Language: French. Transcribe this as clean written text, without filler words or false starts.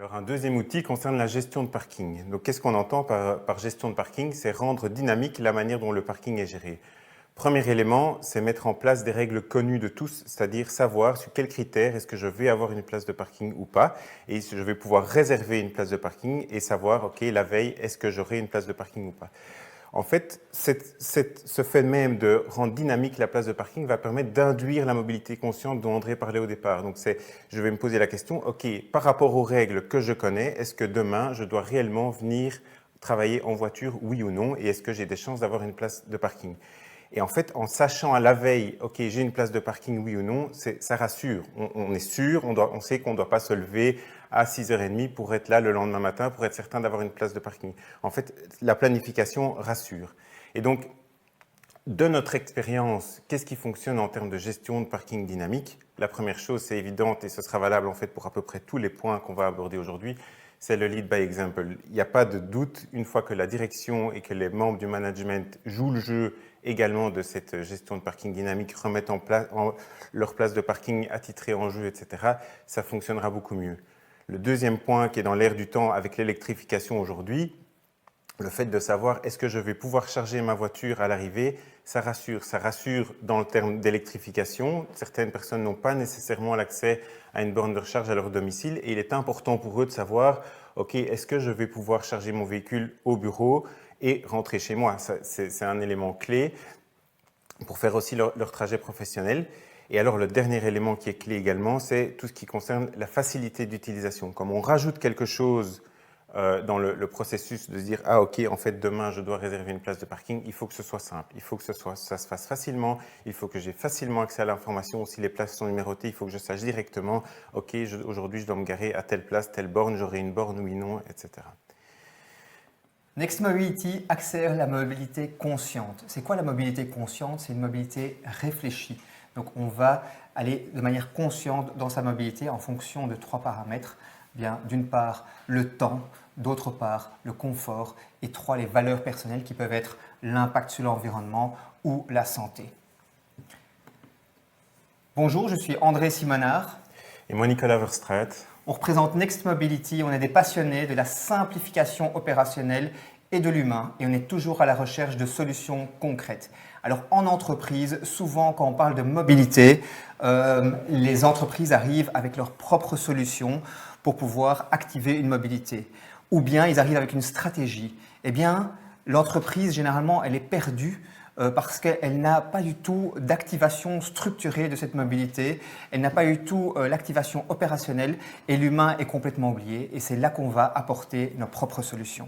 Alors un deuxième outil concerne la gestion de parking. Donc qu'est-ce qu'on entend par gestion de parking? C'est rendre dynamique la manière dont le parking est géré. Premier élément, c'est mettre en place des règles connues de tous, c'est-à-dire savoir sur quels critères est-ce que je vais avoir une place de parking ou pas, et si je vais pouvoir réserver une place de parking et savoir, ok, la veille, est-ce que j'aurai une place de parking ou pas. En fait, ce fait même de rendre dynamique la place de parking va permettre d'induire la mobilité consciente dont André parlait au départ. Donc, je vais me poser la question, ok, par rapport aux règles que je connais, est-ce que demain, je dois réellement venir travailler en voiture, oui ou non, et est-ce que j'ai des chances d'avoir une place de parking? Et en fait, en sachant à la veille, ok, j'ai une place de parking, oui ou non, ça rassure. On est sûr, on sait qu'on ne doit pas se lever à 6h30 pour être là le lendemain matin, pour être certain d'avoir une place de parking. En fait, la planification rassure. Et donc, de notre expérience, qu'est-ce qui fonctionne en termes de gestion de parking dynamique? La première chose, c'est évidente et ce sera valable en fait pour à peu près tous les points qu'on va aborder aujourd'hui, c'est le lead by example. Il n'y a pas de doute, une fois que la direction et que les membres du management jouent le jeu également de cette gestion de parking dynamique, remettent leur place de parking attitrée en jeu, etc., ça fonctionnera beaucoup mieux. Le deuxième point qui est dans l'air du temps avec l'électrification aujourd'hui, le fait de savoir est-ce que je vais pouvoir charger ma voiture à l'arrivée, ça rassure. Ça rassure dans le terme d'électrification. Certaines personnes n'ont pas nécessairement l'accès à une borne de recharge à leur domicile et il est important pour eux de savoir, ok, est-ce que je vais pouvoir charger mon véhicule au bureau et rentrer chez moi? C'est un élément clé pour faire aussi leur trajet professionnel. Et alors, le dernier élément qui est clé également, c'est tout ce qui concerne la facilité d'utilisation. Comme on rajoute quelque chose dans le processus de se dire « Ah, ok, en fait, demain, je dois réserver une place de parking », il faut que ce soit simple, il faut que ça se fasse facilement, il faut que j'ai facilement accès à l'information. Si les places sont numérotées, il faut que je sache directement « Ok, aujourd'hui, je dois me garer à telle place, telle borne, j'aurai une borne, oui, non, etc. » Next Mobility accélère la mobilité consciente. C'est quoi la mobilité consciente? C'est une mobilité réfléchie. Donc on va aller de manière consciente dans sa mobilité en fonction de 3 paramètres. Bien, d'une part, le temps, d'autre part, le confort et 3, les valeurs personnelles qui peuvent être l'impact sur l'environnement ou la santé. Bonjour, je suis André Simonard. Et moi, Nicolas Verstraet. On représente Next Mobility, on est des passionnés de la simplification opérationnelle et de l'humain et on est toujours à la recherche de solutions concrètes. Alors en entreprise, souvent quand on parle de mobilité, les entreprises arrivent avec leurs propres solutions pour pouvoir activer une mobilité. Ou bien ils arrivent avec une stratégie. Eh bien, l'entreprise, généralement, elle est perdue parce qu'elle n'a pas du tout d'activation structurée de cette mobilité, elle n'a pas du tout l'activation opérationnelle et l'humain est complètement oublié et c'est là qu'on va apporter nos propres solutions.